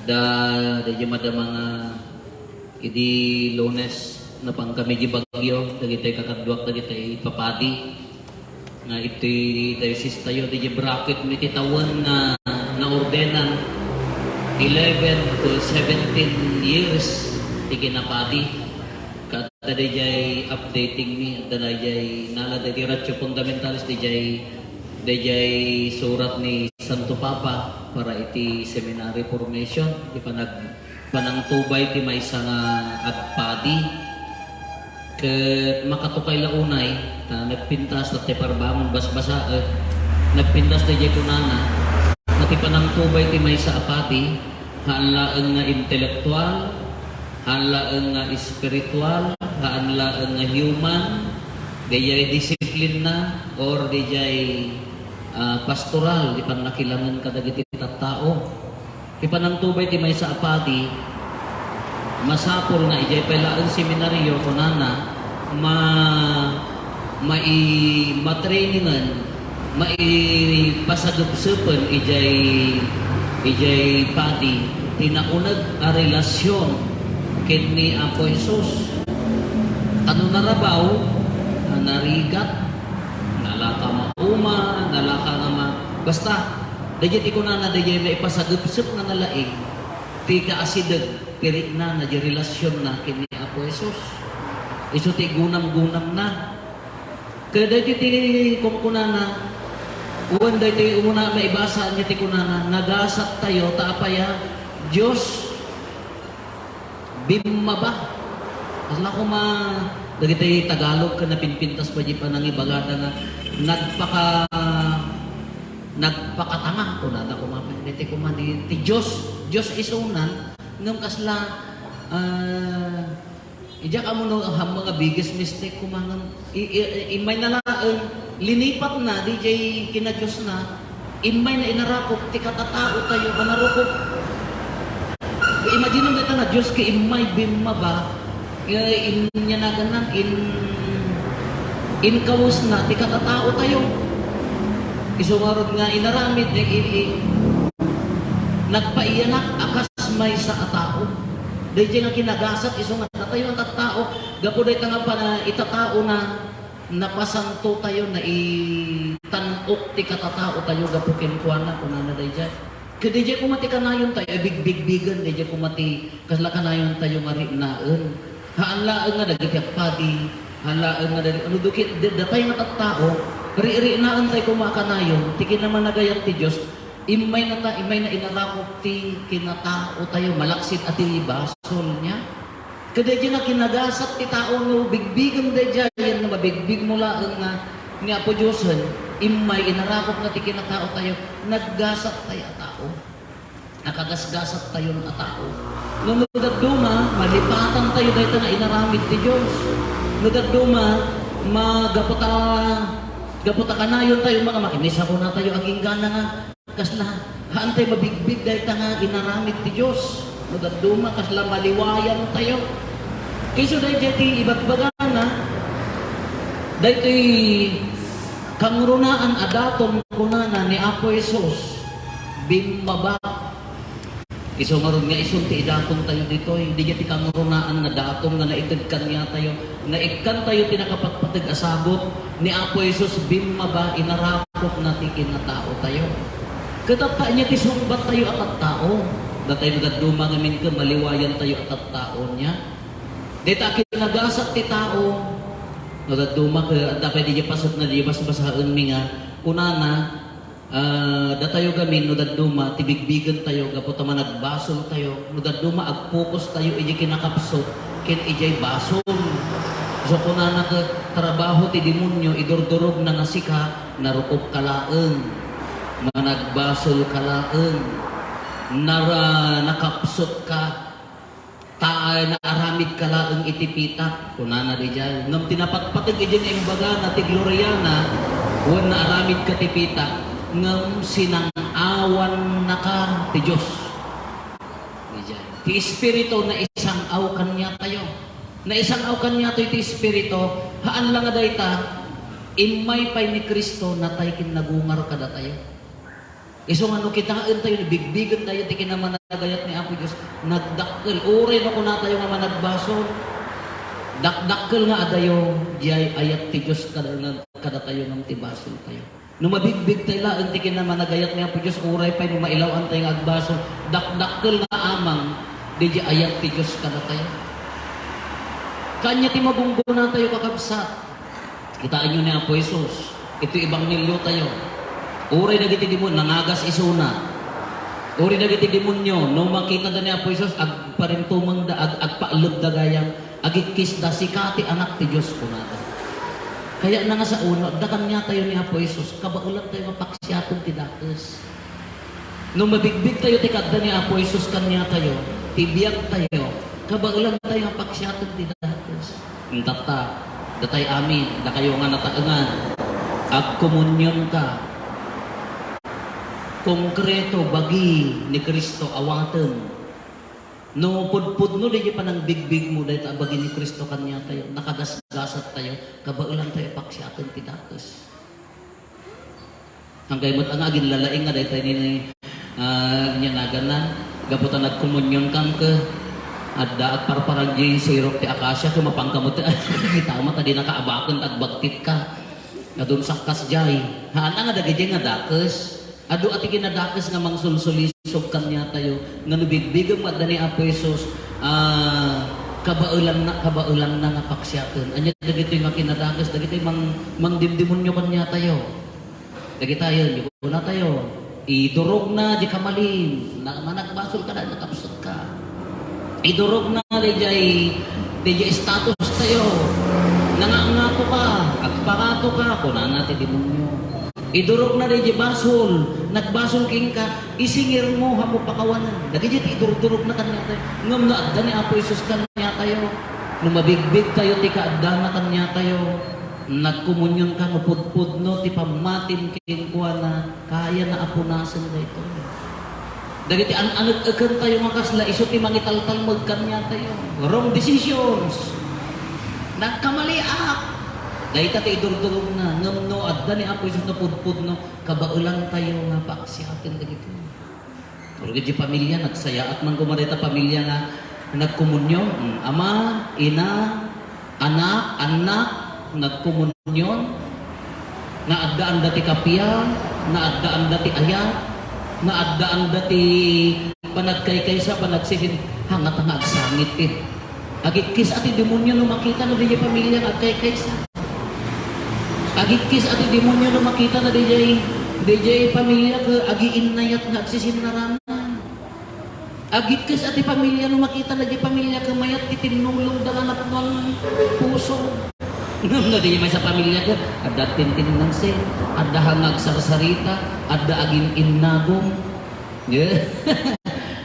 Da mada mga idi Lunes na pang kami di bagyo dagiti kakadwak dagiti papadi na iti diocese tayo di bracket mi kitawan na ordenan 11 to 17 years di kinapadi kada dijay updating mi kada dijay nala di ratio fundamentalis dijay surat ni Santo Papa para iti seminary formation di panangtubay ti maysa nga agpadi ket makatukay launay ta nagpintas ti parbangon basbasa nagpintas ti kunana nati panangtubay ti maysa apadi haanlaen nga intelektual, haanlaen nga spiritual, haanlaen nga human, dijay disiplin na or dijay pastoral di panakilangan kadagiti tattao. Di panangtubay ti maysa apadi masapol na ijay palaen seminaryo kunana ma-trainingan, pasadupsupan ijay padi tinaunag a relasyon ken ni Apo Jesus. Ano narabaw? Narigat, nalaka mauma, nalaka nga basta dayet ikunana dayet may pasadupsup nga nalaig ti kaasidag pirit na di relasyon na ken ni Apo Jesus. Isu ti gunam-gunam na. Kada ti kumkunana, uwan da ti umuna maibasa niya ti kunana, nagasat tayo taapaya Diyos bimaba. Asla ko dagiti Tagalog ka na pinpintas pa di pa nang ibagada nga nagpakatanga ko na ko mapiniti ko man ti Diyos isunan ngam kasla ija ka mo mga biggest mistake ko man imay na linipat na DJ kina Diyos na imay na inarakop ti katatao tayo banarukop imagine mo na Diyos ka imay bimaba inya na ganan in kawus na ti katatao tayo isumarod nga inaramid nagpaiyanak akas may sa atao dahil nga kinagasat iso nga tayo ang tattao gapo dahi nga pa na itatao na napasanto tayo na itanok ti katatao tayo gapo kinkuana kung na dahi dyan kaya dahi kumati kanayon tayo big-big-bigan dahi kumati kasla kanayon tayo nga rinaan haanlaan nga dagiti padi haanlaan nga dagiti ano dukit datay nga tattao rinaan tayo kumakanayon tikin naman nagayat ti Diyos imay na inarakop ti kinatao tayo malaksit at basol niya. Kada dyan na kinagasat ti tao nga bigbigan da dyan yan na mabigbig mula nga po Diyosan imay inarakop nga ti kinatao tayo naggasat tayo tao nakagasgasat tayo ng tao nung nagdaduma malipatan tayo dahil na inaramid ti Diyos nagdaduma gaputa kanayon tayo mga makinisa ko na tayo aging gana nga kasla haantay mabigbig dahil nga inaramid ti Diyos nagdaduma kasla maliwayan tayo kaysa dahil ti iba't bagana dahil ti kangrunaan adatom kunana ni Apo Jesus bimaba iso maroon nga isun ti idatom tayo dito hindi ti kangrunaan nga datom nga naitagkan niya tayo naikan tayo tinakapatpatag asabot ni Apo Jesus bimaba inarakop na ti kinatao tayo katata niya ti sumbat tayo at tao datay nagduma ngamin ka maliwayan tayo at tao niya dita kinagasat ti tao nagduma ka dapat di pasot na di basbasahan mi nga kunana datayo gamin nagduma tibigbigan tayo gaputa man nagbasol tayo nagduma agpokus tayo iji kinakapsot ken ijay basol so kunana ka trabaho ti demonyo idurdurog na nasika narukop kalaeng nagbasol kalaeng nakapsot ka naaramid kalaeng itipitak kunana di dyan ngam tinapatpatag ijang imbaga na ti Gloriana huwag naaramid ka tipitak ngam sinangawan na ka ti Diyos di dyan ti Espiritu na isang awkan niya tayo na isang awkan niya tayo ti Espiritu haan lang nga dayta imay pay ni Kristo na tayo kinagungar kada tayo Iso nga no kitaan tayo, bigbigan tayo, ti kinamanagayat ni Apo Diyos, nagdakkel, uri no kuna tayo nga managbaso, dakdakkel nga adayo, jay ayat ti Diyos kada tayo ng tibasol tayo. No mabigbig tayo laan, ti kinamanagayat ni Apo Diyos, uray pa, no mailawan tayo nga agbaso, dakdakkel nga amang, di jay ayat ti Diyos kada tayo. Kanya ti mabunggo na tayo kakabsat, kitaan nyo ni Apo Jesus, ito ibang nilyo tayo. Uri dagiti demon nangagas isuna. Uri dagiti demonyo no makita da ni Apo Jesus agparintumang da agpaalog da gayam agikis da sikati anak ti Dios kunada. Kaya na nga sa uno dakan niya tayo ni Apo Jesus kabaulan tayo mapaksyaton ti dakes. No mabigbig tayo ti kadda ni Apo Jesus kanya tayo tibiyag tayo kabaulan tayo mapaksyaton ti dakes. Entata datay amin da kayo nga nataengan agkomunyon ka konkreto bagi ni Kristo awaten. No pudpud no di pa nang bigbig mo dahil bagi ni Kristo kanya tayo nakagasgasat tayo kabaulan tayo paksyaten ti dakes. Ang gaymot ang agin lalaing nga dahil tayo ni nyanaganan gaputan nagkomunyon kang ke adda at parparang di sirok ti akasya ke mapangkamot kita mo tadi nakaabaken tagbagtit ka adun sakkas jay haan nga dagiti nga dakes. Ado ati kinadakes nga mangsulsulisog kanya tayo nga nubigbigam at ni Apo Jesus kabaulan na nga paksyaten. Anya dagiti nga kinadakes dagiti mangdimdimonyo kanya tayo. Dagiti tayo, na tayo. Idurog na di kamalin, na managbasol ka na nakapsot ka. Idurog na di status tayo. Nangangato ka, agpakato ka, kunan natin demonyo. Idurog na rin basol, nagbasol king ka, isingir mo, hamo pakawanan. Dagi dyan, idurog-durog na kanya tayo. Ngam na adda ni Apo Jesus kanya tayo. Nung mabigbig tayo, ti kaadda na kanya tayo. Nagkomunyon ka, mapudpud no, ti pamatin king kuha na, kaya na apunasan na ito. Dagi ti anag-agan tayo mga kasla, iso ti mangitaltal magkanya tayo. Wrong decisions. Nagkamaliak. Dahil tayo idurog-durog na, no, adda ni Apo Jesus na pudpud no, kabaulan tayo nga paksyatin dagito. Pero di pamilya, nagsaya at man kumarita pamilya nga, nagkomunyon, ama, ina, anak, nagkomunyon, na addaan dati kapiya, na addaan dati ayat, na addaan dati panagkaykaysa, panagsisin, hangat ang agsangit eh. Agikis ati demonyo no makita na di pamilya nga agkaykaysa. Agikis ati demonyo no makita na DJ pamilya ka agiin na yat nga agsisinaraman. Agikis ati pamilya no makita na DJ pamilya ka mayat titinulong dalanap ng puso. Ngam na DJ may sa pamilya ka adda tintin ng sen, adda hangag sarsarita, adda agin innagong.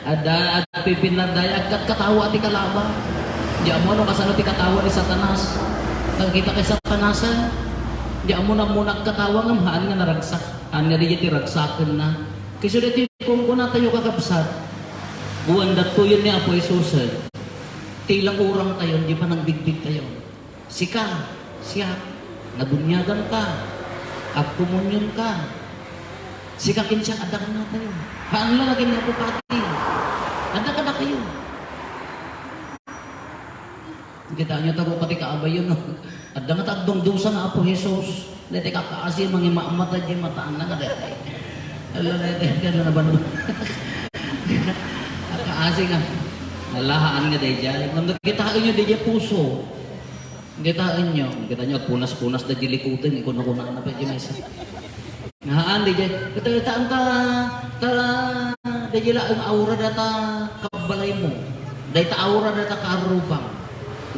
Adda pipinaday agkat katawa ati kalaba. Di mo no kasano ti katawa ni Satanas. Nagkita kay Satanasan. Di amo na muna katawa nga haan nga naragsak. Haan nga di ti ragsaken na. Kasi dito kung kuna tayo kakabsat, buwan dato yun ni Apo Jesus. Tilang urang tayo, di pa nang bigbig tayo. Siya, nabunyagan ka, at kumunyon ka. Sika kinsiya, adak na tayo. Haan lang naging Apo Pati. Adak ka na kayo. Kita nyo tago pati kaabay yun. At nga tagdungdusan na Apo Jesus. Dito kakaasi mga imaamatay di mataan na ka dito. Alam na dito ka na ba naman. Kakaasi nga. Nalahaan nga dito dyan. Kung kitain nyo dito puso. Kitain nyo. Kita nyo punas-punas na dilikutin. Ikuna-kuna na pa dito may isa. Nahaan dito. Kitaan ka. Dito lang ang aura data kabalay mo. Dito aura data karubang.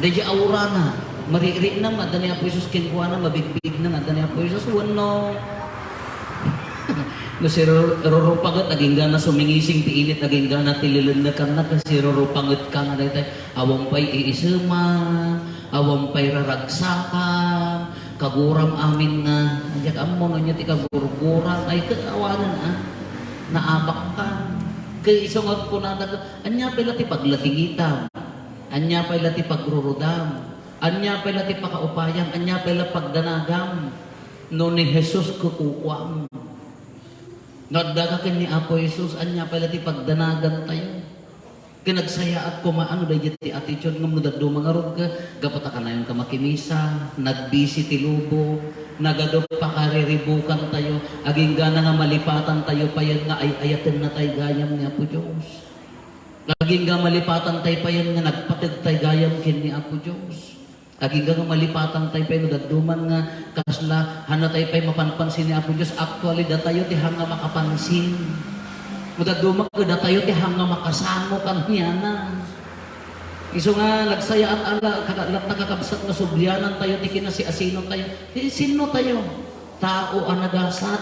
Dahil aura na, mariri na, madani Apo Jesus kinkuha na, mabigbig na, madani Apo Jesus, wano. No, si Rorupangot, naging gana sumingising ti init, naging gana tililundakan na, kasi Rorupangot ka nga dahil awang pa'y iisama, awang pa'y raragsakan, kaguram amin na, nandiyak amo nga niya ti kagurguram, ay kaawanan naabak ka. Kaya isang po na, anya pala ti paglatingitan. Anya pala ti pagrurudam, anya pala ti pakaupayam, anya pala pagdanagam, no ni Jesus kukukwam. Nagdagakin ni Apo Jesus, anya pala ti pagdanagan tayo. Kinagsaya at kumaano dahil ti attitude ng mga daddo mga rog ka, gapata ka na yung kamakimisa, nagbisi ti lubo, nagado pa kariribukan tayo, aging gana nga malipatan tayo pa yan nga ay ayatin na tayo gayam ni Apo Diyos. Aging nga malipatan tayo pa yan nga nagpatid tayo gayam kin ni Apo Diyos. Aging nga malipatan tayo pa yan dadduman nga kasla, hana tayo pa mapanpansin ni Apo Diyos. Actually, da tayo ti hanga makapansin. Mudadumag da tayo ti hanga makasamo kan niya na. Iso nga nagsaya at ala kakalat nakakabsat na sublianan tayo ti kinasiasino tayo. Sino tayo? Tao ang nagasat.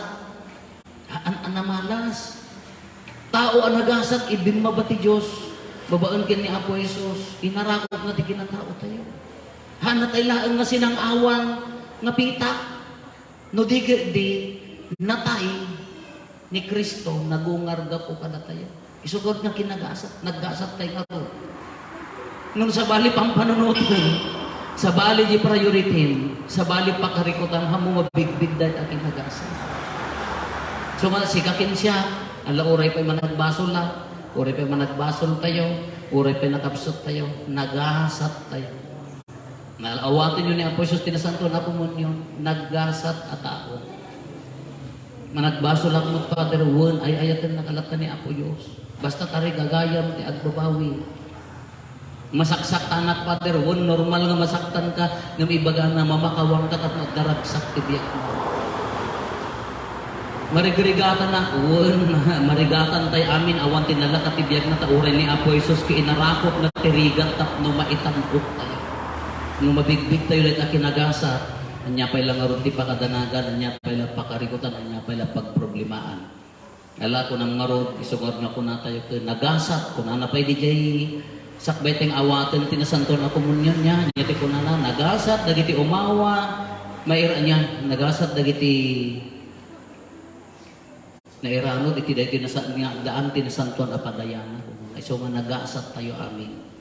Anamalas. Tao ang nagasat ibimma ba ti Diyos? Babaan kin ni Apo Jesus. Inarakot na ti kinatao tayo. Hana tayo laang nga sinang awan nga pitak. No di natay ni Kristo, nagungarga po kada tayo. Isugod nga kinagasat, naggasat tayo nga po. Nung sa bali pang panunutin, sa bali di priority, sa bali pakarikutan, hamo mabigbig dahil ang kinagasat. So nga, sikakin siya, ala oray pa managbasol na, oray pa managbasol tayo, oray pa nakapsot tayo, nagasat tayo. Nalawatin yun ni Apo Jesus, tinasanto na po mo yun, naggasat at tao. Managbaso lang mo, Father, one, ay ayatin nakalatan ni Apo Diyos. Basta tari gagayam, ti agbabawi. Masaksak tanak, Father, one, normal nga masaktan ka, ng ibaga na mamakawang ka, at magdaragsak ti biyak mo. Marigrigatan na, one, marigatan tayo amin, awan tinala ka ti biyak na tauray ni Apo Jesus, ki inarakot na tirigat, tapno maitangkot tayo. Nung mabigbig tayo ulit na kinagasa, anya pa ilang aron ti pakadanagan, anya pa ilang pakarikutan, anya pa ilang pagproblimaan. Ala ko ng marod, isugod na ko na tayo ko nagasat, kung na pa'y di jay sakbay tayong awatin, tinasanto na komunyon niya, nyati ko na nagasat, dagiti umawa, maira niya, nagasat, dagiti nairanod, iti dagiti daan, tinasantuan apadayana. Iso nga nagasat tayo amin.